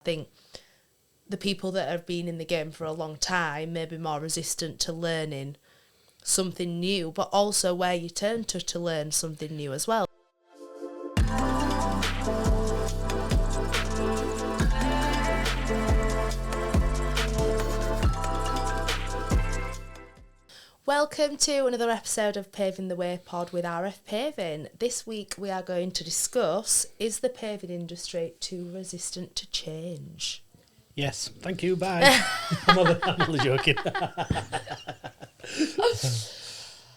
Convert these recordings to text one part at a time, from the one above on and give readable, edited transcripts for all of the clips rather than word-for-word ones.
I think the people that have been in the game for a long time may be more resistant to learning something new, but also where you turn to learn something new as well. Welcome to another episode of Paving the Way pod with RF Paving. This week we are going to discuss, is the paving industry too resistant to change? Yes, thank you, bye. I'm only joking.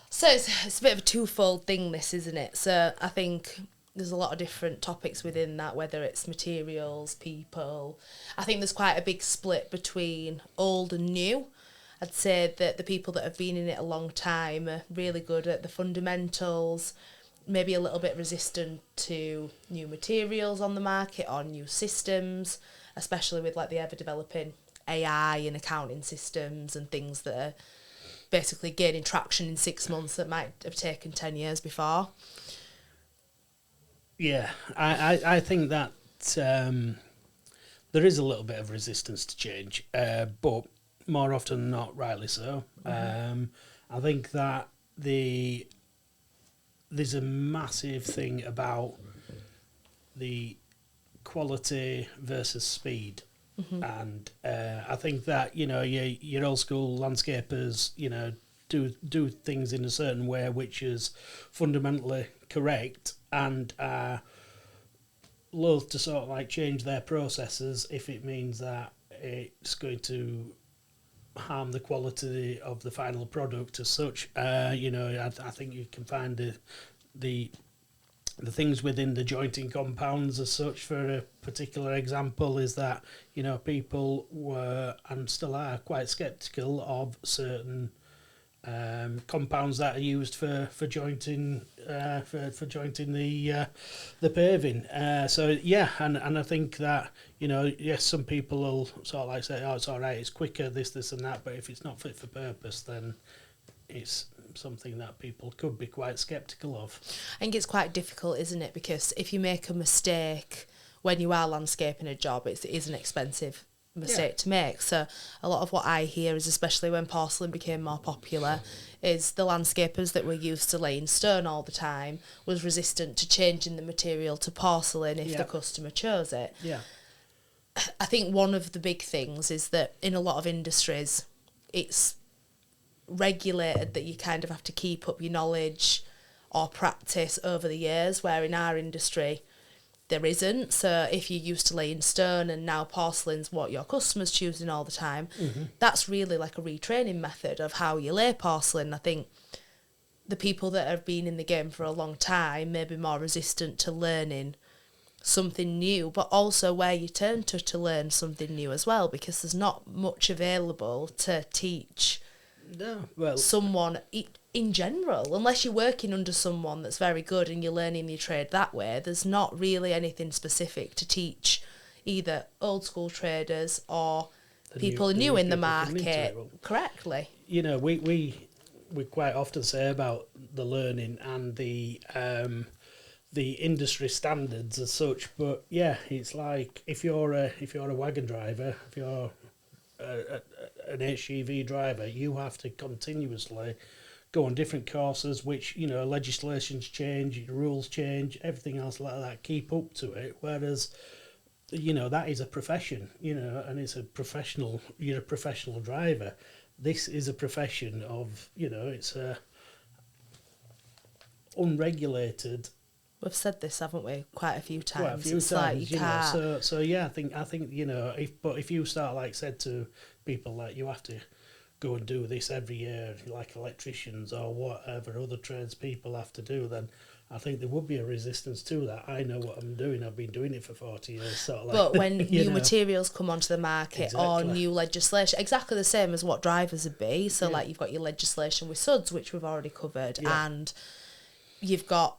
So it's a bit of a twofold thing, this, isn't it? So I think there's a lot of different topics within that, whether it's materials, people. I think there's quite a big split between old and new. I'd say that the people that have been in it a long time are really good at the fundamentals, maybe a little bit resistant to new materials on the market or new systems, especially with like the ever-developing AI and accounting systems and things that are basically gaining traction in 6 months that might have taken 10 years before. Yeah, I think that there is a little bit of resistance to change, but more often than not, rightly so. Mm-hmm. I think that there's a massive thing about the quality versus speed. Mm-hmm. And I think that, your old school landscapers, do things in a certain way which is fundamentally correct and are loath to sort of like change their processes if it means that it's going to harm the quality of the final product as such. I think you can find the things within the jointing compounds as such. For a particular example is that, people were and still are quite sceptical of certain compounds that are used for jointing for jointing the paving. And I think that yes, some people will sort of like say, oh, it's all right, it's quicker, this and that, but if it's not fit for purpose, then it's something that people could be quite sceptical of. I think it's quite difficult, isn't it? Because if you make a mistake when you are landscaping a job, it is an expensive mistake to make. So a lot of what I hear is, especially when porcelain became more popular, is the landscapers that were used to laying stone all the time was resistant to changing the material to porcelain if the customer chose it. Yeah. I think one of the big things is that in a lot of industries, it's regulated that you kind of have to keep up your knowledge or practice over the years, where in our industry there isn't. So if you're used to laying stone and now porcelain's what your customer's choosing all the time, mm-hmm. that's really like a retraining method of how you lay porcelain. I think the people that have been in the game for a long time may be more resistant to learning something new, but also where you turn to learn something new as well, because there's not much available to teach someone in general, unless you're working under someone that's very good and you're learning your trade that way. There's not really anything specific to teach either old school traders or people new in the market correctly. We quite often say about the learning and the industry standards as such, but it's like if you're a wagon driver, if you're an HGV driver, you have to continuously go on different courses, which, legislations change, rules change, everything else like that, keep up to it. Whereas, that is a profession, and it's a professional, you're a professional driver. This is a profession of, it's a unregulated. We've said this, haven't we, quite a few times? Quite a few it's times, like you can't. So I think if you start like said to people like you have to go and do this every year, like electricians or whatever other tradespeople have to do, then I think there would be a resistance to that. I know what I'm doing. I've been doing it for 40 years. Sort of like, but when new materials come onto the market exactly. or new legislation, exactly the same as what drivers would be. So like you've got your legislation with SUDs, which we've already covered, and you've got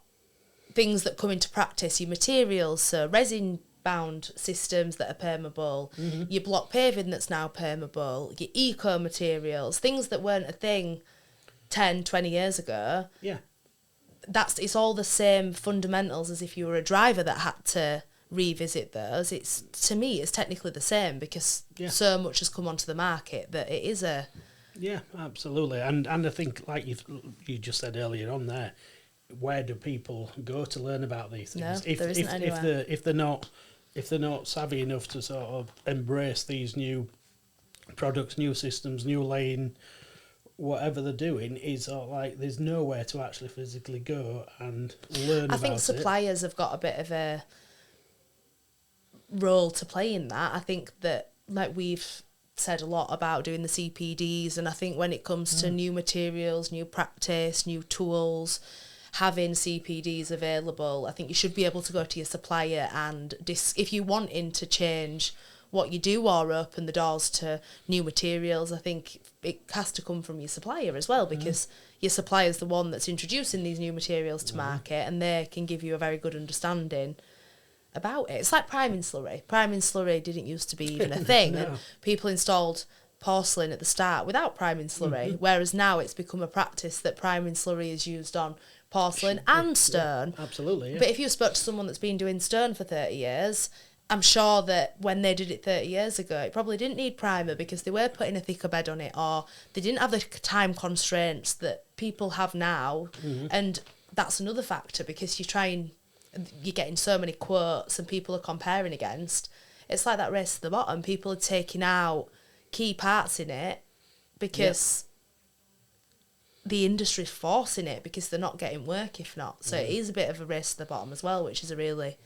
things that come into practice, your materials, so resin-bound systems that are permeable, mm-hmm. your block paving that's now permeable, your eco-materials, things that weren't a thing 10, 20 years ago. Yeah. It's all the same fundamentals as if you were a driver that had to revisit those. It's, to me, it's technically the same because so much has come onto the market that it is a... Yeah, absolutely. And I think, like you just said earlier on there, where do people go to learn about these things? No, there isn't anywhere. If they're not savvy enough to sort of embrace these new products, new systems, new laying, whatever they're doing, is sort of like there's nowhere to actually physically go and learn about it. I think suppliers have got a bit of a role to play in that. I think that, like we've said a lot about doing the CPDs, and I think when it comes to new materials, new practice, new tools, having CPDs available, I think you should be able to go to your supplier and if you wanting to change what you do or open the doors to new materials, I think it has to come from your supplier as well, because your supplier is the one that's introducing these new materials to market, and they can give you a very good understanding about it. It's like priming slurry. Priming slurry didn't used to be even a thing, No. and people installed porcelain at the start without priming slurry, whereas now it's become a practice that priming slurry is used on porcelain and stone. Yeah, absolutely, yeah. But if you spoke to someone that's been doing stone for 30 years, I'm sure that when they did it 30 years ago, it probably didn't need primer because they were putting a thicker bed on it, or they didn't have the time constraints that people have now. And that's another factor, because you're getting so many quotes and people are comparing against. It's like that race to the bottom. People are taking out key parts in it because the industry's forcing it, because they're not getting work if not. So it is a bit of a race to the bottom as well, which is a really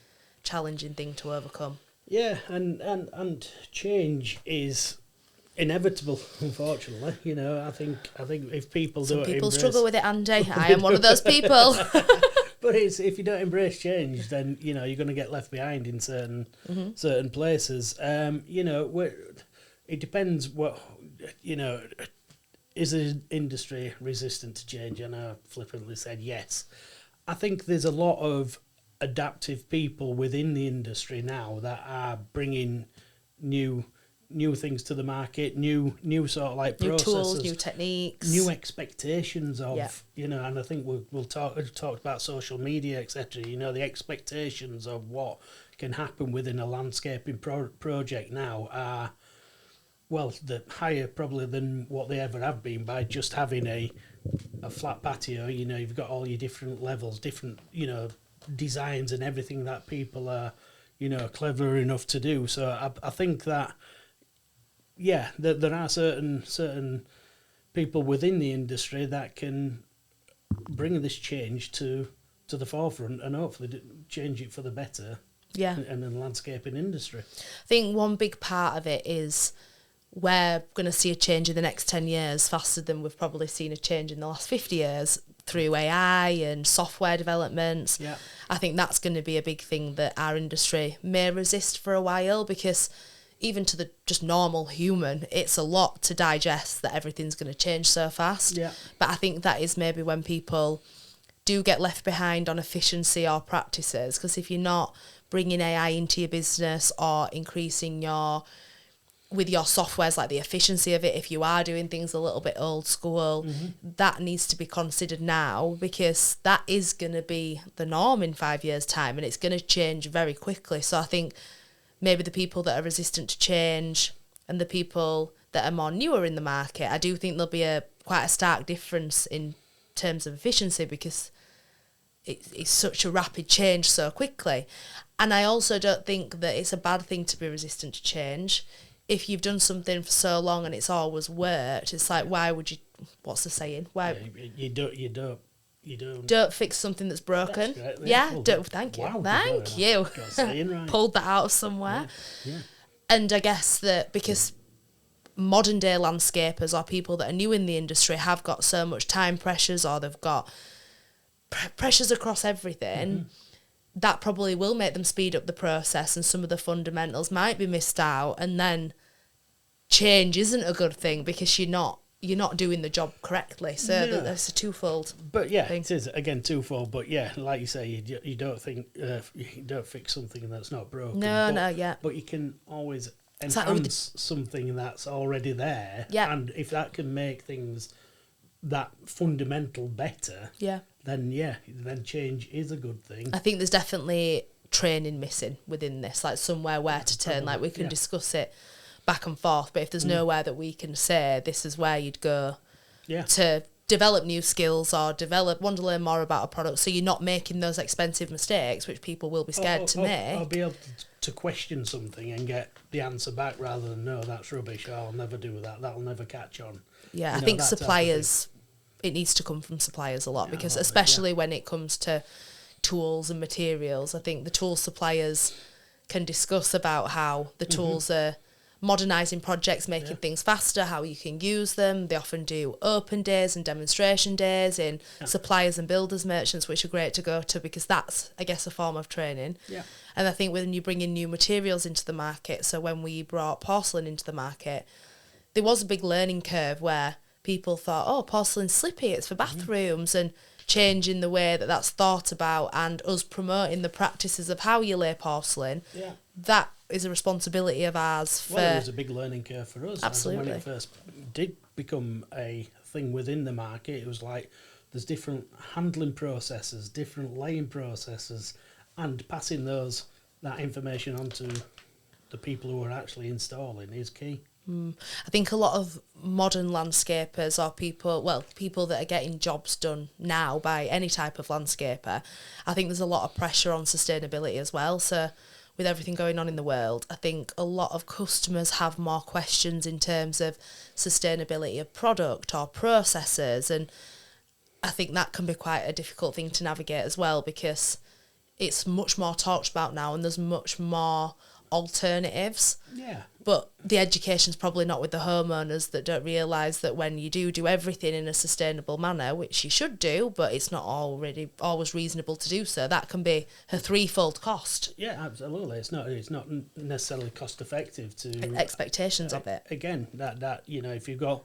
challenging thing to overcome. Yeah, and change is inevitable, unfortunately. You know, I think if people Some don't people embrace... struggle with it, Andy. I am one of those people. But if you don't embrace change, then you know you're going to get left behind in certain places. You know, it depends what, you know. Is the industry resistant to change? And I flippantly said yes. I think there's a lot of adaptive people within the industry now that are bringing new things to the market, new sort of like new processes, tools, new techniques, new expectations of you know. And I think we'll talk about social media, etc. You know, the expectations of what can happen within a landscaping project now are, well, they're higher probably than what they ever have been by just having a flat patio. You know, you've got all your different levels, different, you know, designs and everything that people are, you know, clever enough to do. So I think that, yeah, there are certain people within the industry that can bring this change to the forefront and hopefully change it for the better. Yeah. In the landscaping industry. I think one big part of it is we're going to see a change in the next 10 years faster than we've probably seen a change in the last 50 years through AI and software developments. Yeah. I think that's going to be a big thing that our industry may resist for a while, because even to the just normal human, it's a lot to digest that everything's going to change so fast. Yeah. But I think that is maybe when people do get left behind on efficiency or practices, because if you're not bringing AI into your business or increasing with your softwares, like the efficiency of it, if you are doing things a little bit old school, that needs to be considered now, because that is going to be the norm in 5 years' time, and it's going to change very quickly. So I think maybe the people that are resistant to change and the people that are more newer in the market, I do think there'll be quite a stark difference in terms of efficiency, because it's such a rapid change so quickly. And I also don't think that it's a bad thing to be resistant to change. If you've done something for so long and it's always worked, it's like, why would you? What's the saying? Why you don't don't fix something that's broken? That's great, yeah, well, don't. Thank you, wow, thank you. got a saying right. Pulled that out of somewhere. Yeah. And I guess that because modern day landscapers or people that are new in the industry have got so much time pressures, or they've got pressures across everything. That probably will make them speed up the process, and some of the fundamentals might be missed out, and then change isn't a good thing because you're not doing the job correctly. So that's a twofold. But yeah, thing. it is again twofold. But yeah, like you say, you don't think you don't fix something that's not broken. But you can always enhance something that's already there. Yeah. And if that can make things that fundamental better. Yeah. Then change is a good thing. I think there's definitely training missing within this, like somewhere where to turn. Like we can yeah. discuss it back and forth, but if there's nowhere that we can say this is where you'd go to develop new skills or want to learn more about a product, so you're not making those expensive mistakes which people will be scared to make. I'll be able to question something and get the answer back rather than, no, that's rubbish, I'll never do that, that'll never catch on. Yeah, I think suppliers, it needs to come from suppliers a lot, because especially when it comes to tools and materials, I think the tool suppliers can discuss about how the tools are modernising projects, making things faster, how you can use them. They often do open days and demonstration days in suppliers and builders merchants, which are great to go to, because that's, I guess, a form of training. Yeah. And I think when you bring in new materials into the market, so when we brought porcelain into the market, there was a big learning curve where people thought, oh, porcelain's slippy, it's for bathrooms, and changing the way that that's thought about and us promoting the practices of how you lay porcelain, that is a responsibility of ours. Well, it was a big learning curve for us. Absolutely. When it first did become a thing within the market, it was like there's different handling processes, different laying processes, and passing that information on to the people who are actually installing is key. I think a lot of modern landscapers or people that are getting jobs done now by any type of landscaper, I think there's a lot of pressure on sustainability as well. So with everything going on in the world, I think a lot of customers have more questions in terms of sustainability of product or processes, and I think that can be quite a difficult thing to navigate as well, because it's much more talked about now and there's much more alternatives. Yeah. But the education's probably not with the homeowners that don't realise that when you do everything in a sustainable manner, which you should do, but it's not always reasonable to do so, that can be a threefold cost. Yeah, absolutely. It's not necessarily cost effective to expectations of it. Again, that if you've got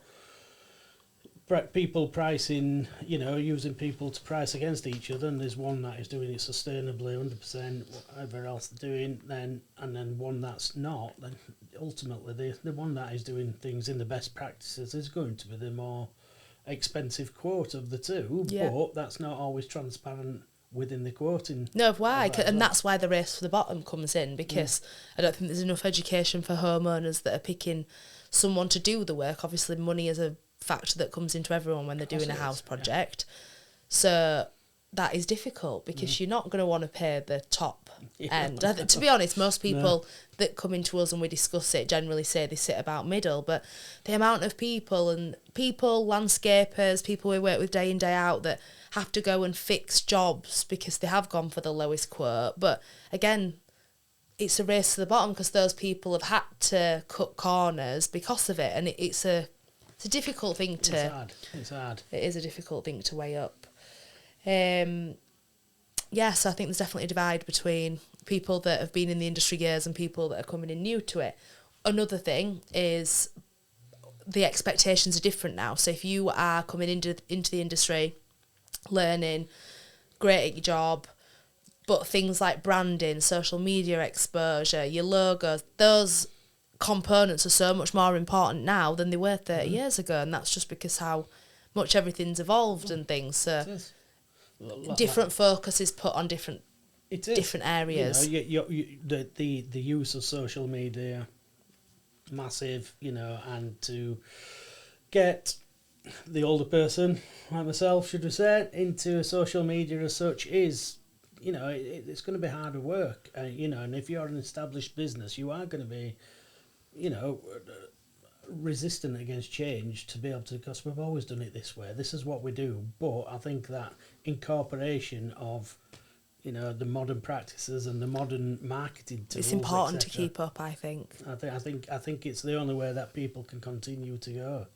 people pricing, using people to price against each other, and there's one that is doing it sustainably 100%, whatever else they're doing, and then one that's not, then ultimately the one that is doing things in the best practices is going to be the more expensive quote of the two, but that's not always transparent within the quoting. No, why? And that's why the race for the bottom comes in, because I don't think there's enough education for homeowners that are picking someone to do the work. Obviously, money is a factor that comes into everyone when they're doing a house project. So that is difficult, because you're not going to want to pay the top end. To be honest, most people that come into us and we discuss it generally say they sit about middle, but the amount of people, landscapers, people we work with day in, day out, that have to go and fix jobs because they have gone for the lowest quote. But again, it's a race to the bottom, because those people have had to cut corners because of it, and it's a difficult thing to... It's hard. It is a difficult thing to weigh up. So I think there's definitely a divide between people that have been in the industry years and people that are coming in new to it. Another thing is the expectations are different now. So if you are coming into the industry, learning, great at your job, but things like branding, social media exposure, your logos, those components are so much more important now than they were 30 years ago, and that's just because how much everything's evolved and things. So different focus is put on different areas. The use of social media, massive, and to get the older person like myself, should we say, into social media as such is, it's going to be harder work, and if you're an established business, you are going to be resistant against change to be able to, because we've always done it this way, this is what we do. But I think that incorporation of the modern practices and the modern marketing tools, it's important to keep up. I think it's the only way that people can continue to go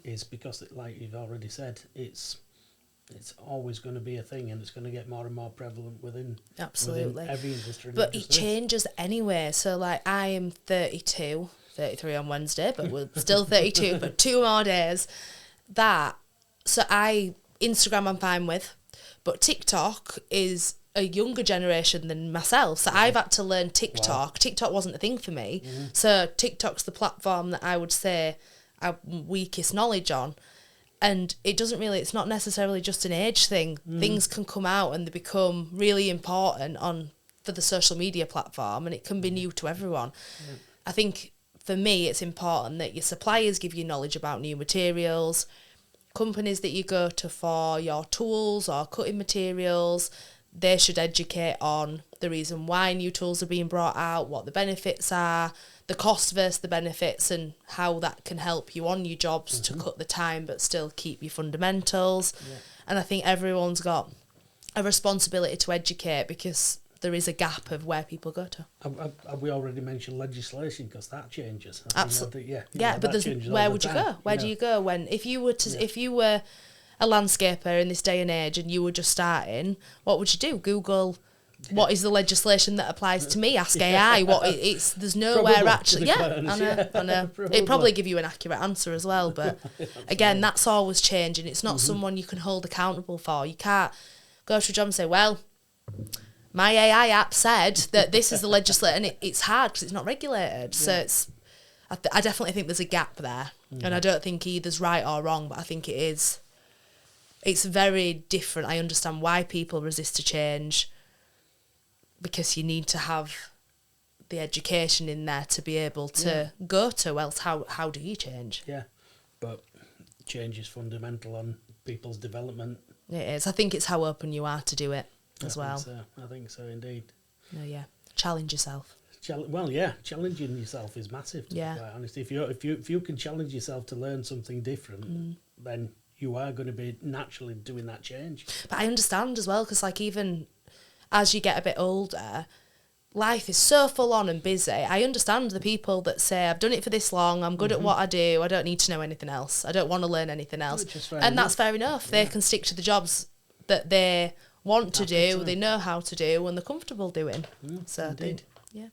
is because, like you've already said, it's always going to be a thing, and it's going to get more and more prevalent within every industry. But it changes anyway. So, like, I am 33 on Wednesday, but we're still 32, but 2 more days. Instagram I'm fine with, but TikTok is a younger generation than myself. So I've had to learn TikTok. Wow. TikTok wasn't a thing for me. So TikTok's the platform that I would say I'm weakest knowledge on. And it's not necessarily just an age thing. Things can come out and they become really important on for the social media platform, and it can be new to everyone. I think for me it's important that your suppliers give you knowledge about new materials, companies that you go to for your tools or cutting materials, they should educate on the reason why new tools are being brought out, what the benefits are, the cost versus the benefits, and how that can help you on your jobs to cut the time but still keep your fundamentals. And I think everyone's got a responsibility to educate, because there is a gap of where people go to. Have we already mentioned legislation? Because that changes. Absolutely. But where would you go? Where do you go when, if you were a landscaper in this day and age and you were just starting, what would you do? Google what is the legislation that applies to me? Ask AI. There's nowhere Probably, actually. I know. It'd probably give you an accurate answer as well. But again, that's always changing. It's not someone you can hold accountable for. You can't go to a job and say, well, my AI app said that this is the legislation, and it's hard because it's not regulated. So I definitely think there's a gap there, and I don't think either's right or wrong, but I think it is. It's very different. I understand why people resist to change, because you need to have the education in there to be able to go to, else how do you change? Yeah, but change is fundamental on people's development. It is. I think it's how open you are to do it as well. I think so indeed. No, challenge yourself. Challenging yourself is massive, to be quite honest. If you can challenge yourself to learn something different, then you are going to be naturally doing that change. But I understand as well, because like even as you get a bit older, life is so full on and busy. I understand the people that say, I've done it for this long, I'm good at what I do, I don't need to know anything else, I don't want to learn anything else. That's fair enough. They can stick to the jobs that they want to do, they know how to do, and they're comfortable doing. So indeed. yeah.